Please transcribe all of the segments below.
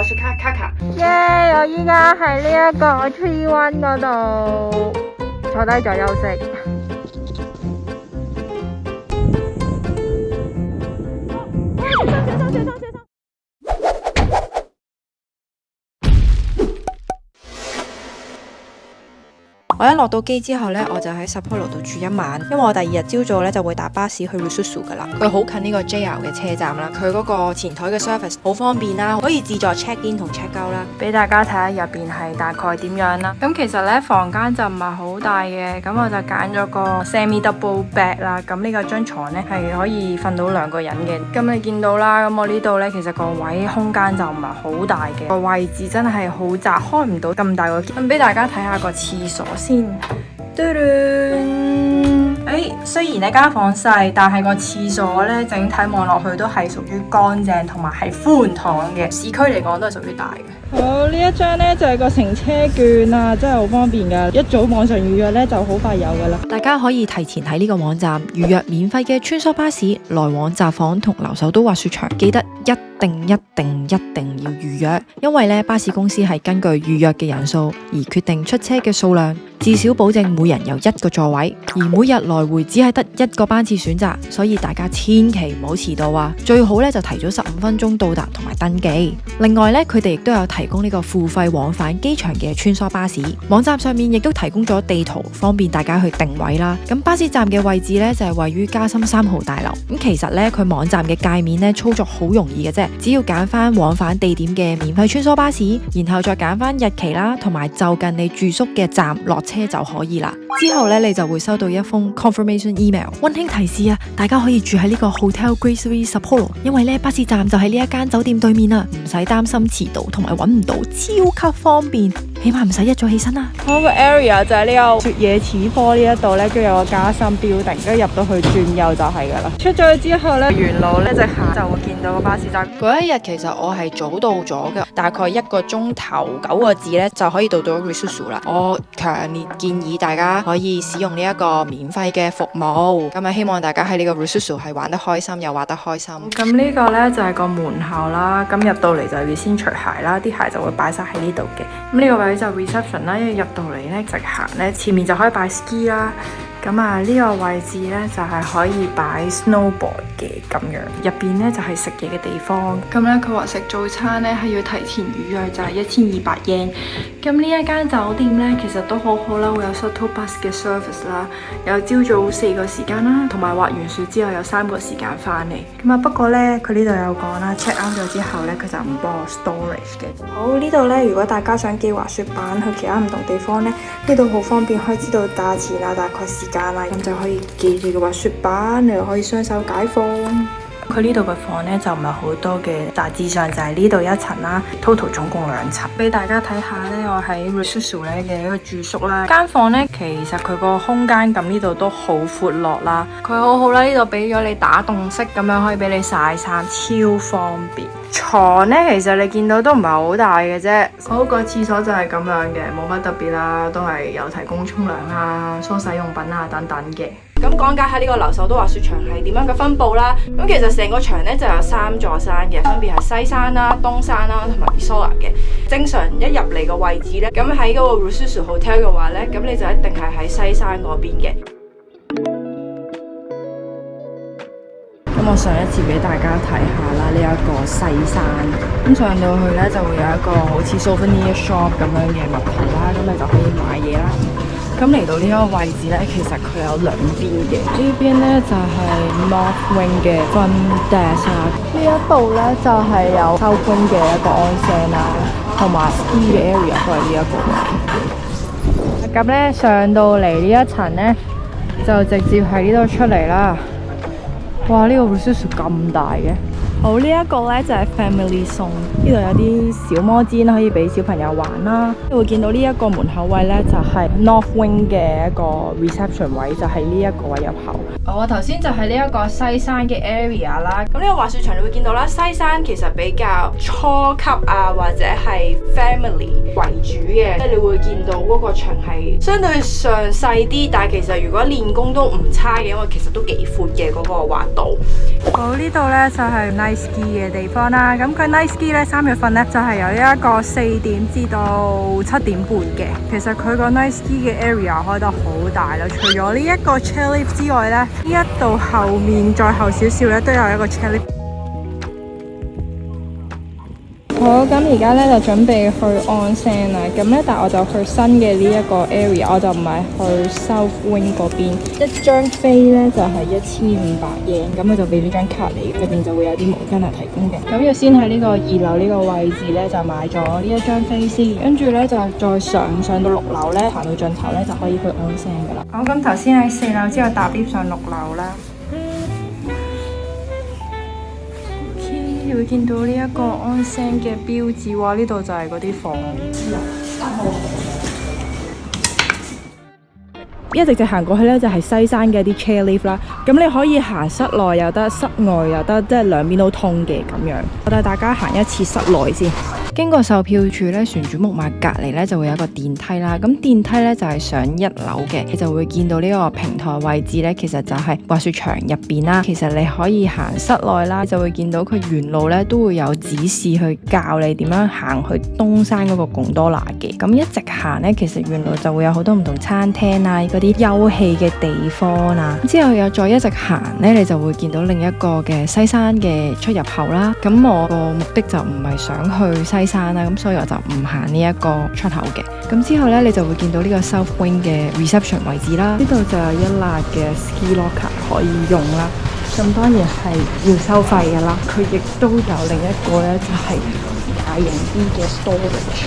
滑雪卡卡卡。耶！我依家喺呢一個 Tree One 嗰度坐低咗休息。我一落到機之後呢，我就喺 Sapporo 度住一晚，因為我第二日朝早呢就會搭巴士去 Rususu 噶啦。佢好近呢個 JR 嘅車站啦，佢嗰個前台嘅 service 好方便啦，可以自助 check in 同 check out 啦。俾大家睇下入邊係大概點樣啦。咁其實呢，房間就唔係好大嘅，咁我就揀咗個 semi double bed 啦。咁呢個張床呢係可以瞓到2個人嘅。咁你見到啦，咁我呢度呢，其實個位空間就唔係好大嘅，個位置真係好窄，開唔到咁大個。咁俾大家睇下個廁所先。雖然呢間房細，但係個廁所呢，整體望落去都係屬於乾淨同埋係寬敞嘅。市區嚟講都係屬於大嘅。好，呢一張呢就係個乘車券啊，真係好方便噶。一早網上預約呢就好快有噶啦。大家可以提前喺呢個網站預約免費嘅穿梭巴士來往札幌同留守都滑雪場，記得一定要預約，因為呢巴士公司係根據預約嘅人數而決定出車嘅數量，至少保證每人有1個座位，而每日來回只係得1個班次選擇，所以大家千祈唔好遲到啊！最好呢就提早15分鐘到達同埋登記。另外呢，佢哋亦都有提供呢個付費往返機場嘅穿梭巴士，網站上面亦都提供咗地圖，方便大家去定位啦。咁巴士站嘅位置呢，就係位於加深3號大樓。咁其實呢，佢網站嘅界面呢，操作好容易嘅啫，只要揀翻往返地點嘅免費穿梭巴士，然後再揀翻日期啦，同埋就近你住宿嘅站落車就可以啦。之後呢，你就會收到一封 confirmation email， 溫馨提示啊，大家可以住喺呢個 Hotel Gracery Sapporo， 因為呢巴士站就喺呢一間酒店對面啊，唔使擔心遲到同埋揾唔到，超級方便，起碼唔使一早起身啦。好，個 area 就係呢個雪野齒科呢一度呢，跟住有個加深 building， 跟住入到去轉右就係噶啦。出咗去之後呢，沿路呢，直行就會見到個巴士站。嗰一日其實我係早到咗嘅，大概1個鐘頭9個字呢，就可以到 Rususu 啦。我強烈建議大家可以使用呢一個免費嘅服務，咁啊希望大家喺呢個 Rususu 係玩得開心又玩得開心。咁呢個呢，就係個門口啦，咁入到嚟就要先除鞋啦，啲鞋就會擺晒喺呢度嘅。咁呢個位就 reception 啦，因為入到嚟呢，直行呢，前面就可以擺 ski 啦。咁啊呢個位置呢，就係可以擺 snowboard 嘅咁樣，入邊呢，就係食嘢嘅地方。咁呢，佢話食早餐呢，係要提前預約，就係1200 yen。咁呢一間酒店呢，其實都好好啦，會有 shuttle bus 嘅 service 啦，有朝早4個時間啦，同埋滑完雪之後有3個時間翻嚟。咁啊不過呢，佢呢度有講啦 ，check out 咗之後呢，佢就唔幫我 storage 嘅。好，呢度呢，如果大家想寄滑雪板去其他唔同地方呢，呢度好方便，可以知道價錢啊，大概時間啦，咁就可以寄住個滑雪板，你又可以雙手解放。佢呢度嘅房呢，就唔係好多嘅，大致上就係呢度1層啦 ，total 總共2層。俾大家睇下呢，我喺 Rususu 呢嘅一個住宿啦。間房呢，其實佢個空間咁呢度都好闊落啦，佢好好啦，呢度俾咗你打洞式咁樣，可以俾你曬衫，超方便。床呢，其實你見到都唔係好大嘅啫。好，個廁所就係咁樣嘅，冇乜特別啦，都係有提供沖涼啊、梳洗用品啊等等嘅。咁講解下呢個留守都滑雪場係點樣嘅分佈啦。咁其實成個場呢就有3座山嘅，分別係西山啦、東山啦同埋 Misora 嘅。正常一入嚟個位置呢，咁喺嗰個 Rususu Hotel 嘅話呢，咁你就一定係喺西山嗰邊嘅。咁我上一次俾大家睇下啦，呢一個西山，咁上到去呢，就會有一個好似 souvenir shop 咁樣嘅物體啦，咁你就可以買嘢啦。咁嚟到呢個位置呢，其實佢有2邊嘅，呢邊呢，就係 North Wing 嘅 front desk 啦，呢一度呢，就係有 South Wing 嘅一個 onsen 啦，同埋 ski 嘅 area 都係呢一個。咁呢，上到嚟呢一層呢，就直接喺呢度出嚟啦。哇！呢個 Rususu 咁大嘅。好，呢一個呢就係 Family Zone， 呢度有啲小摩氈可以俾小朋友玩啦。你會見到呢一個門口位呢，就係 North Wing 嘅一個 reception 位，就係呢一個位入口。我頭先就係呢一個西山嘅 area 啦。咁呢個滑雪場你會見到啦，西山其實比較初級啊，或者係 family 為主嘅，即係你會見到嗰個場係相對上細啲，但係其實如果練功都唔差嘅，因為其實都幾闊嘅嗰個滑道。好，呢度呢就係 night ski 嘅地方啦。咁佢 night ski 咧3月份咧就係由一個4點至到7點半嘅。其實佢個 night ski 嘅 area 開得好大啦。除咗呢一個 chairlift 之外咧，呢一度後面再後少少咧都有一個 chairlift。好，咁而家咧就準備去 onsen 啦。咁咧，但我就去新嘅呢一個 area， 我就唔係去 South Wing 嗰邊。一張飛咧就係1500 yen，咁佢就俾呢張卡嚟，裏邊就會有啲毛巾係提供嘅。咁要先喺呢個2樓呢個位置咧就買咗呢一張飛先，跟住咧就再上到6樓咧，行到盡頭咧就可以去 onsen 噶啦。好，咁頭先喺4樓之後搭 lift 上6樓啦。你會見到呢一個 onsen 嘅標誌喎，呢度就係嗰啲房。一直行過去咧就係西山嘅啲 chairlift 啦，咁你可以行室內又得，室外又得，即係兩邊都通嘅咁樣。我帶大家行一次室內先。經過售票處咧，旋轉木馬隔離咧就會有一個電梯啦。咁電梯咧就係上1樓嘅，你就會見到呢個平台位置咧，其實就係滑雪場入邊啦。其實你可以行室內啦，就會見到佢沿路咧都會有指示去教你點樣行去東山嗰個貢多拿嘅。咁一直行咧，其實沿路就會有好多唔同餐廳啊，嗰啲休憩嘅地方啊。之後又再一直行咧，你就會見到另一個嘅西山嘅出入口啦。咁我個目的就唔係想去西山啦，咁所以我就唔行呢一個出口嘅。咁之後咧，你就會見到呢個 South Wing 嘅 reception 位置啦。呢度就有一欄嘅 ski locker 可以用啦。咁當然係要收費噶啦。佢亦都有另一個咧，就係大型啲嘅 storage。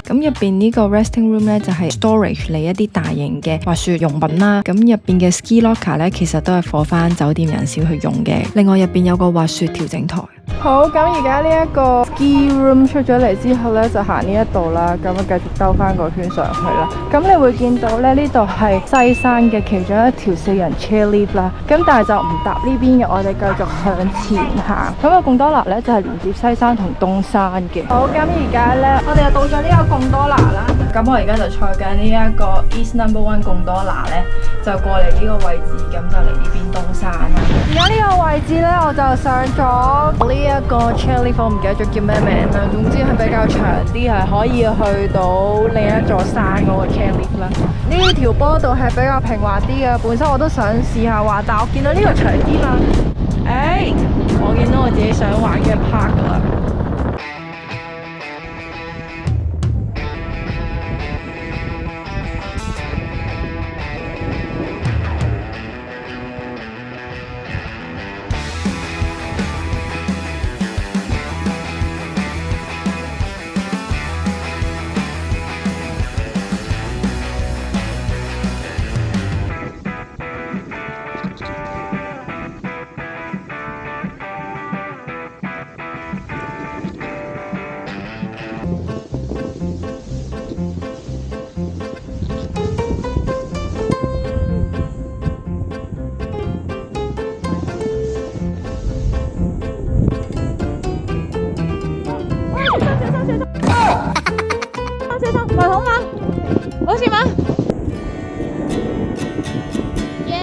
咁入邊呢個 resting room 咧就係 storage 你一啲大型嘅滑雪用品啦。咁入邊嘅 ski locker 咧其實都係放翻酒店人士去用嘅。另外入邊有個滑雪調整台。好，咁而家呢一個 ski room 出咗嚟之後咧，就行呢一度啦。咁啊繼續兜翻個圈上去啦。咁你會見到咧，呢度係西山嘅其中一條4人 chairlift 啦。咁但係就唔搭呢邊嘅，我哋繼續向前行。咁個貢多拿咧就係連接西山同東山嘅。好，咁而家咧我哋又到咗呢個貢多拿啦。咁我而家就坐緊呢一個 East Number One 貢多拿咧，就過嚟呢個位置，咁就嚟呢邊東山啦。而家呢個位置咧，我就上咗呢一個 chairlift， 我唔記得咗叫咩名啦。總之係比較長啲，係可以去到另一座山嗰個 chairlift 啦。呢條坡度係比較平滑啲嘅，本身我都想試下滑，但我見到呢個長啲嘛。我見到我自己想玩嘅 park 啦。咪好嘛，好似嘛，耶！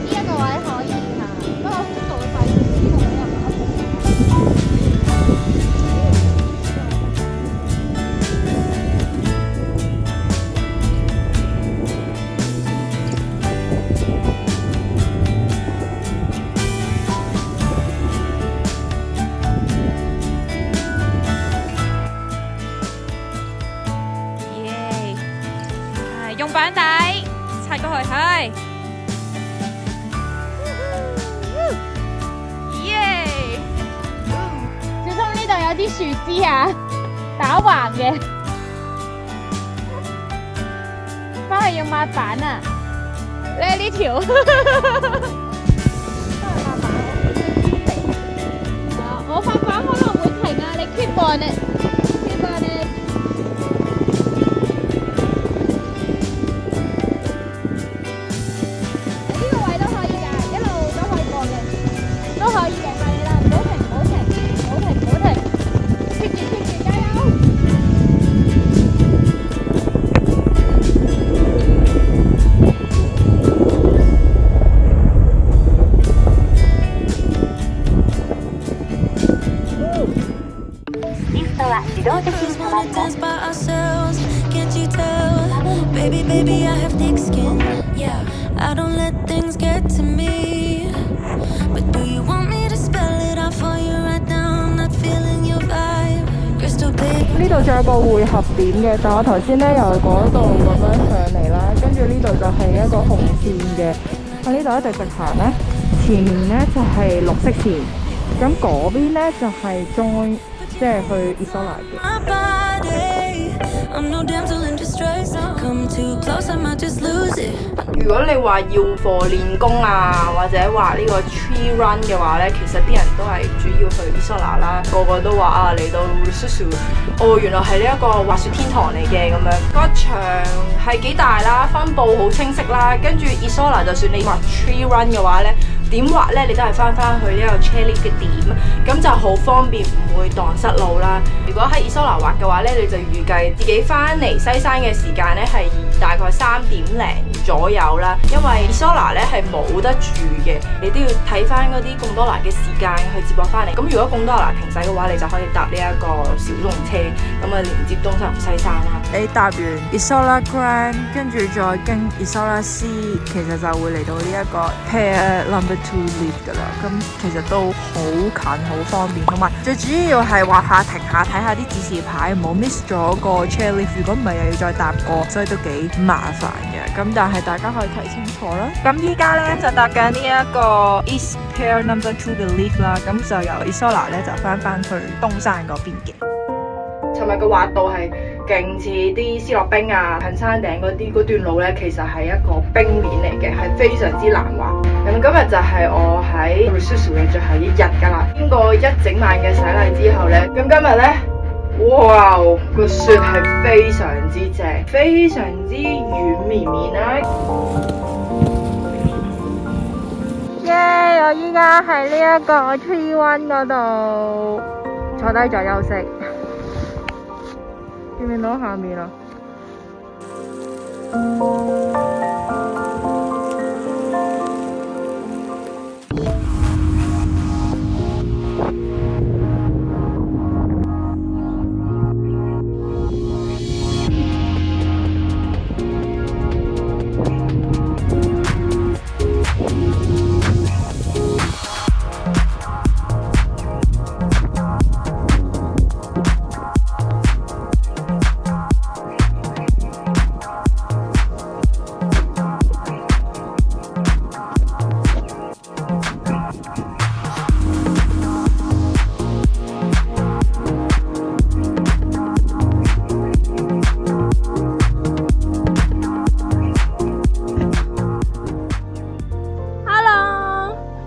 呢一個位可以行，不過速度會快啲，呢個位又唔得。用板底擦過去，係，耶！小心呢度有啲樹枝啊，打橫嘅，翻去要抹板啊！呢條，我塊板可能會停啊，你 keep on it，keep on it。don't think he's wanna dance by ourselves. Can't you tell? Baby, baby, I have thick skin. Yeah, I don't let things get to me. But do you want me to spell it out for you right now? I'm not feeling your vibe. Crystal clear. 呢度仲有個匯合點嘅，但我頭先咧由嗰度咁樣上嚟啦，跟住呢度就係一個紅線嘅。我呢度一直直行咧，前面咧就係綠色線，咁嗰邊咧就係再即係去 Isola 嘅。 My body, I'm no damsel in distress. Come too close, I might just lose it. 如果你話要課練功啊，或者話呢個 tree run 嘅話呢，其實啲人都係主要去 Isola 啦，個個都話啊嚟到 Rususu， 哦原來係呢一個滑雪天堂嚟嘅咁樣。個場係幾大啦，分佈好清晰啦，跟住 Isola 就算你滑 tree run 嘅話呢，點滑呢？你都係翻去呢個 chairlift 嘅點，咁就好方便，唔會蕩失路啦。如果喺 Isola 滑嘅話呢，你就預計自己翻嚟西山嘅時間呢係大概3點零左右啦。因為 Isola 呢係冇得住嘅，你都要睇翻嗰啲貢多拿嘅時間去接駁翻嚟。咁如果貢多拿停駛嘅話，你就可以搭呢一個小龍車，咁啊連接東山同西山啦。你搭完 Isola Grand， 跟住再經 Isola Sea， 其實就會嚟到呢一個 Pier Number 2 Lift 噶啦。咁其實都好近好方便，同埋最主要係滑下停下睇下啲指示牌，唔好 miss 咗個 chairlift。如果唔係又要再搭過，所以都幾麻煩嘅。咁但係大家可以睇清楚啦。咁依家咧就搭緊呢一個 East Pier Number 2嘅 lift 啦。咁就由 Isola 咧就翻去東山嗰邊嘅。尋日嘅滑道係勁似啲斯諾冰啊，近山頂嗰段路呢，其實係一個冰面嚟嘅，係非常之難滑。咁今日就係我喺 Rususu 嘅最後一日㗎啦。經過一整晚嘅洗禮之後呢，咁今日呢，哇，個雪係非常之正，非常之軟綿綿啦。耶！我依家喺呢一個 Tree One 嗰度坐低咗休息。見唔見到下面啊？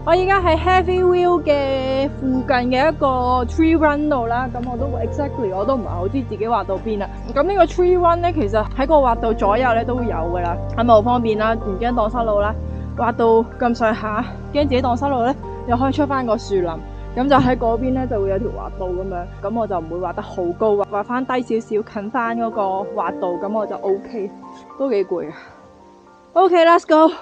我依家喺 Heavy Wheel 嘅附近嘅一個 Tree Run 度啦，咁我都 我都唔係好知自己滑到邊啦。咁呢個 Tree Run 咧，其實喺個滑道左右咧都會有噶啦，咁咪好方便啦，唔驚蕩失路啦。滑到咁上下，驚自己蕩失路咧，又可以出翻個樹林，咁就喺嗰邊咧就會有條滑道咁樣，咁我就唔會滑得好高，滑翻低少少，近翻嗰個滑道，咁我就 OK， 都幾攰啊。OK，let's go。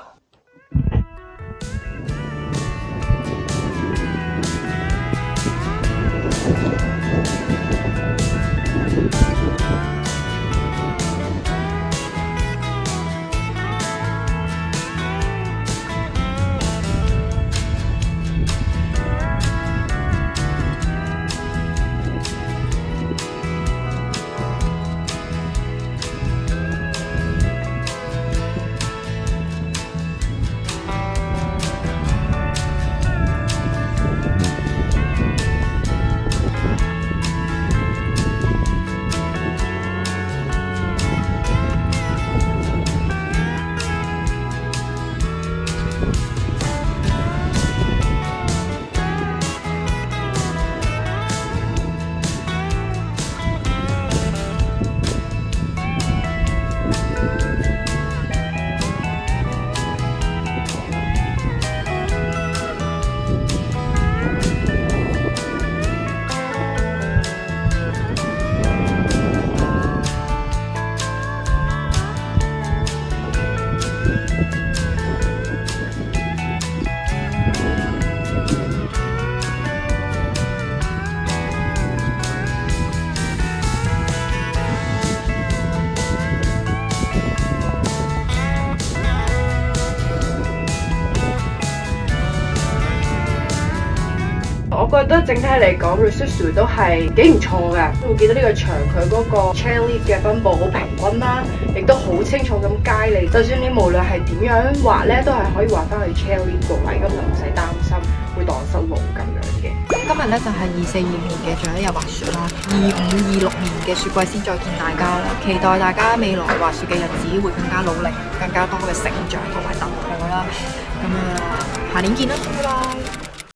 我覺得整體嚟講 Isuzu 都係幾唔錯嘅。會見到呢個牆佢嗰個 chain leaf 嘅分佈好平均啦，亦都好清楚咁街你。就算你無論係點樣畫咧，都係可以畫翻去 chain leaf 個位，咁就唔使擔心會蕩失路咁樣嘅。今日咧就係24、25年嘅最後一日滑雪啦，25、26年嘅雪季先再見大家啦。期待大家未來滑雪嘅日子會更加努力，更加多嘅成長同埋突破啦。咁下年見啦，拜拜。